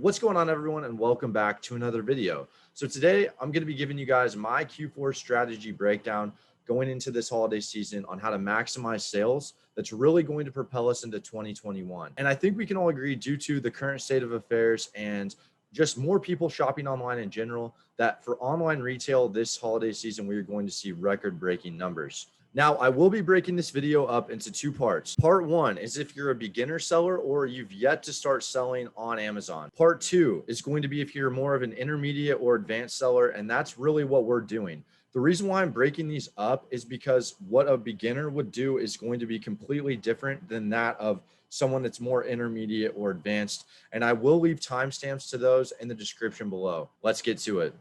What's going on, everyone, and welcome back to another video. So today I'm going to be giving you guys my Q4 strategy breakdown going into this holiday season on how to maximize sales. That's really going to propel us into 2021. And I think we can all agree, due to the current state of affairs and just more people shopping online in general, that for online retail this holiday season, we are going to see record-breaking numbers. Now, I will be breaking this video up into two parts. Part one is if you're a beginner seller or you've yet to start selling on Amazon. Part two is going to be if you're more of an intermediate or advanced seller, and that's really what we're doing. The reason why I'm breaking these up is because what a beginner would do is going to be completely different than that of someone that's more intermediate or advanced. And I will leave timestamps to those in the description below. Let's get to it.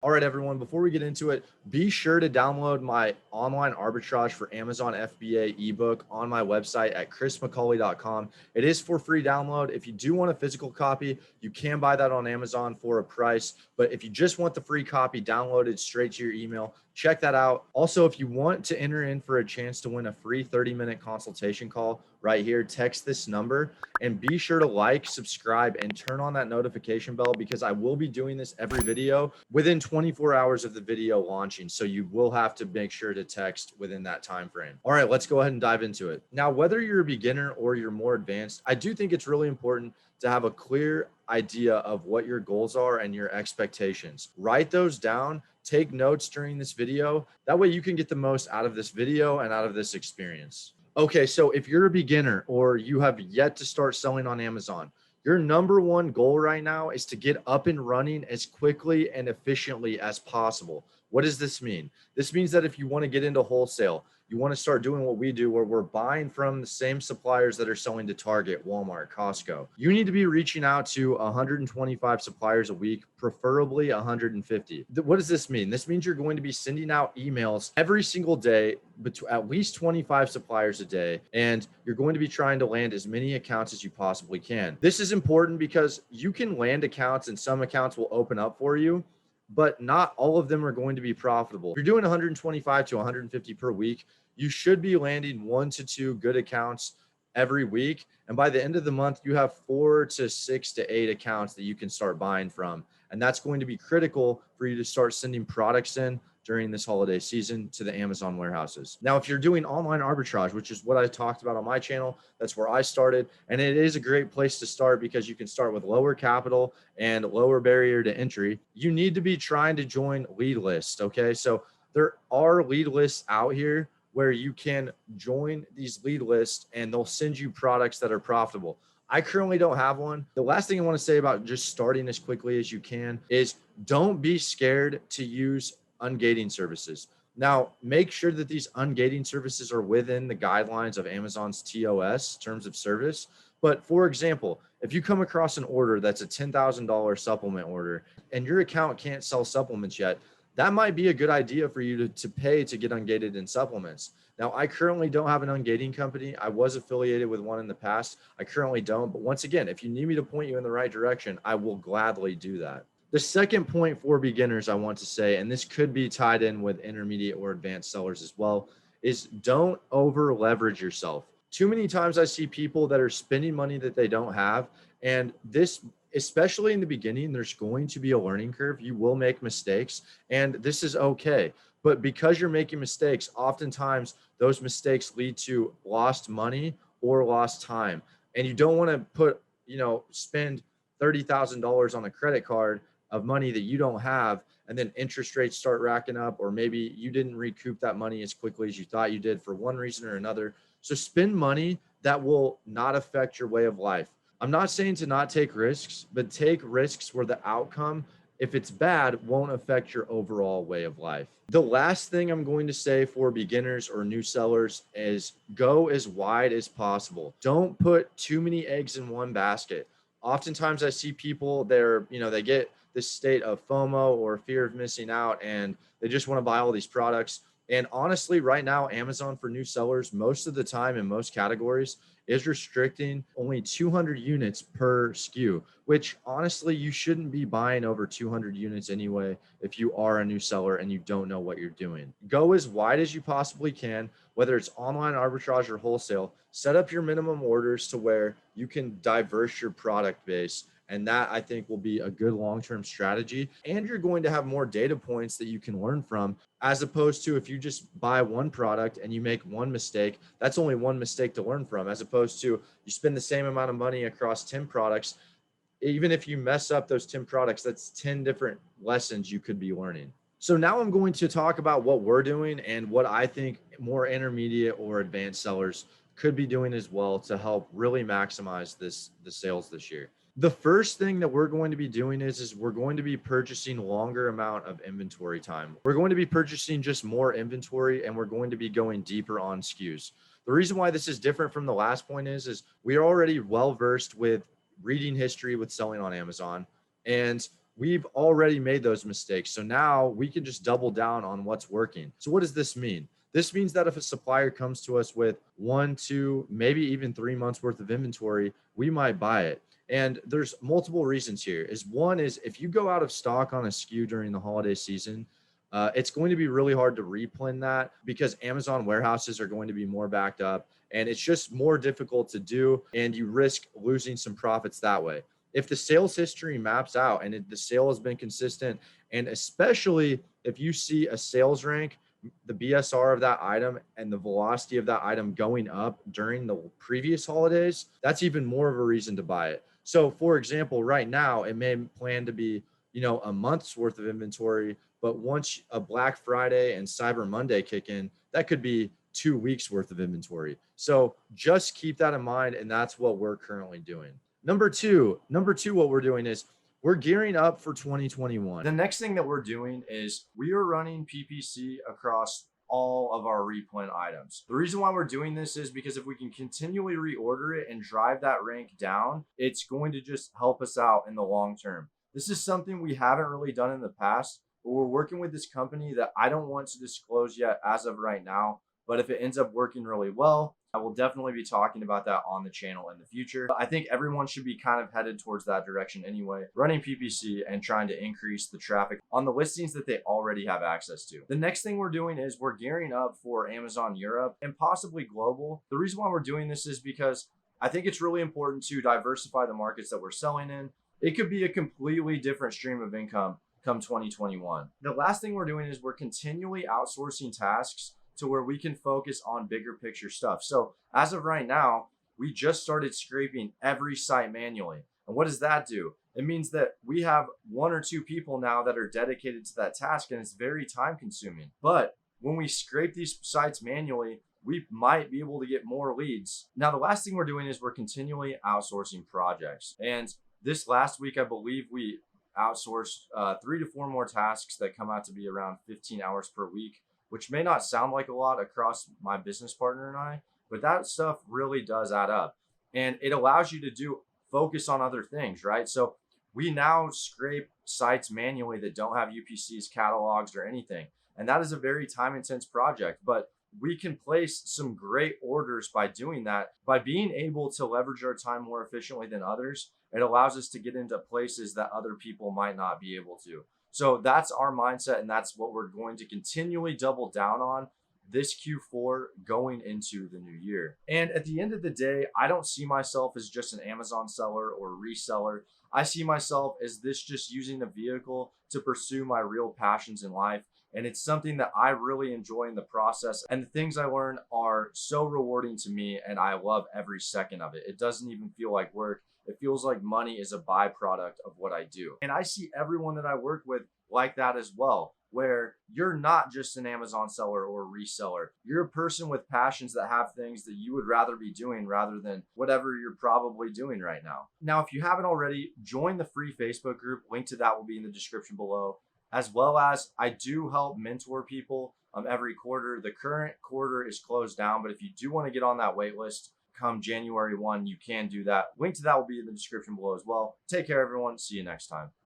All right, everyone, before we get into it, be sure to download my online arbitrage for Amazon FBA ebook on my website at krismccauley.com. It is for free download. If you do want a physical copy, you can buy that on Amazon for a price. But if you just want the free copy downloaded straight to your email, check that out. Also, if you want to enter in for a chance to win a free 30-minute consultation call right here, text this number and be sure to like, subscribe, and turn on that notification bell, because I will be doing this every video within 24 hours of the video launching. So you will have to make sure to text within that time frame. All right, let's go ahead and dive into it. Now, whether you're a beginner or you're more advanced, I do think it's really important to have a clear idea of what your goals are and your expectations. Write those down. Take notes during this video. That way you can get the most out of this video and out of this experience. Okay, so if you're a beginner or you have yet to start selling on Amazon, your number one goal right now is to get up and running as quickly and efficiently as possible. What does this mean? This means that if you want to get into wholesale, you want to start doing what we do, where we're buying from the same suppliers that are selling to Target, Walmart, Costco. You need to be reaching out to 125 suppliers a week, preferably 150. What does this mean? This means you're going to be sending out emails every single day, at least 25 suppliers a day, and you're going to be trying to land as many accounts as you possibly can. This is important because you can land accounts and some accounts will open up for you, but not all of them are going to be profitable. If you're doing 125 to 150 per week, you should be landing 1 to 2 good accounts every week. And by the end of the month, you have 4 to 6 to 8 accounts that you can start buying from. And that's going to be critical for you to start sending products in during this holiday season to the Amazon warehouses. Now, if you're doing online arbitrage, which is what I talked about on my channel, that's where I started. And it is a great place to start because you can start with lower capital and lower barrier to entry. You need to be trying to join lead lists. Okay. So there are lead lists out here where you can join these lead lists and they'll send you products that are profitable. I currently don't have one. The last thing I want to say about just starting as quickly as you can is don't be scared to use ungating services. Now, make sure that these ungating services are within the guidelines of Amazon's TOS, terms of service. But for example, if you come across an order that's a $10,000 supplement order and your account can't sell supplements yet, that might be a good idea for you to pay to get ungated in supplements. Now, I currently don't have an ungating company. I was affiliated with one in the past. I currently don't. But once again, if you need me to point you in the right direction, I will gladly do that. The second point for beginners I want to say, and this could be tied in with intermediate or advanced sellers as well, is don't over leverage yourself. Too many times I see people that are spending money that they don't have. And this, especially in the beginning, there's going to be a learning curve. You will make mistakes, and this is okay. But because you're making mistakes, oftentimes those mistakes lead to lost money or lost time. And you don't want to spend $30,000 on a credit card of money that you don't have, and then interest rates start racking up, or maybe you didn't recoup that money as quickly as you thought you did for one reason or another. So spend money that will not affect your way of life. I'm not saying to not take risks, but take risks where the outcome, if it's bad, won't affect your overall way of life. The last thing I'm going to say for beginners or new sellers is go as wide as possible. Don't put too many eggs in one basket. Oftentimes I see people they get this state of FOMO or fear of missing out, and they just want to buy all these products. And honestly, right now, Amazon for new sellers, most of the time in most categories, is restricting only 200 units per SKU, which honestly, you shouldn't be buying over 200 units anyway if you are a new seller and you don't know what you're doing. Go as wide as you possibly can, whether it's online arbitrage or wholesale. Set up your minimum orders to where you can diverse your product base. And that I think will be a good long term strategy. And you're going to have more data points that you can learn from, as opposed to if you just buy one product and you make one mistake, that's only one mistake to learn from, as opposed to you spend the same amount of money across 10 products. Even if you mess up those 10 products, that's 10 different lessons you could be learning. So now I'm going to talk about what we're doing and what I think more intermediate or advanced sellers could be doing as well to help really maximize the sales this year. The first thing that we're going to be doing is we're going to be purchasing longer amount of inventory time. We're going to be purchasing just more inventory, and we're going to be going deeper on SKUs. The reason why this is different from the last point is we are already well versed with reading history with selling on Amazon, and we've already made those mistakes. So now we can just double down on what's working. So what does this mean? This means that if a supplier comes to us with 1, 2, maybe even 3 months worth of inventory, we might buy it. And there's multiple reasons here. One is if you go out of stock on a SKU during the holiday season, it's going to be really hard to replen that because Amazon warehouses are going to be more backed up, and it's just more difficult to do, and you risk losing some profits that way. If the sales history maps out and the sale has been consistent, and especially if you see a sales rank, the BSR of that item and the velocity of that item going up during the previous holidays, that's even more of a reason to buy it. So for example, right now it may plan to be, a month's worth of inventory, but once a Black Friday and Cyber Monday kick in, that could be 2 weeks worth of inventory. So just keep that in mind. And that's what we're currently doing. Number two, what we're doing is we're gearing up for 2021. The next thing that we're doing is we are running PPC across all of our replen items. The reason why we're doing this is because if we can continually reorder it and drive that rank down, it's going to just help us out in the long term. This is something we haven't really done in the past, but we're working with this company that I don't want to disclose yet as of right now. But if it ends up working really well, I will definitely be talking about that on the channel in the future. I think everyone should be kind of headed towards that direction anyway, running PPC and trying to increase the traffic on the listings that they already have access to. The next thing we're doing is we're gearing up for Amazon Europe and possibly global. The reason why we're doing this is because I think it's really important to diversify the markets that we're selling in. It could be a completely different stream of income come 2021. The last thing we're doing is we're continually outsourcing tasks to where we can focus on bigger picture stuff. So as of right now, we just started scraping every site manually. And what does that do? It means that we have 1 or 2 people now that are dedicated to that task, and it's very time consuming. But when we scrape these sites manually, we might be able to get more leads. Now, the last thing we're doing is we're continually outsourcing projects. And this last week, I believe we outsourced 3 to 4 more tasks that come out to be around 15 hours per week, which may not sound like a lot across my business partner and I, but that stuff really does add up. And it allows you to focus on other things, right? So we now scrape sites manually that don't have UPCs, catalogs, or anything. And that is a very time intense project, but we can place some great orders by doing that. By being able to leverage our time more efficiently than others, it allows us to get into places that other people might not be able to. So that's our mindset, and that's what we're going to continually double down on this Q4 going into the new year. And at the end of the day, I don't see myself as just an Amazon seller or reseller. I see myself as this just using a vehicle to pursue my real passions in life. And it's something that I really enjoy in the process. And the things I learn are so rewarding to me, and I love every second of it. It doesn't even feel like work. It feels like money is a byproduct of what I do. And I see everyone that I work with like that as well, where you're not just an Amazon seller or reseller. You're a person with passions that have things that you would rather be doing rather than whatever you're probably doing right now. Now, if you haven't already, join the free Facebook group. Link to that will be in the description below. As well as I do help mentor people every quarter. The current quarter is closed down, but if you do want to get on that wait list come January 1, you can do that. Link to that will be in the description below as well. Take care, everyone. See you next time.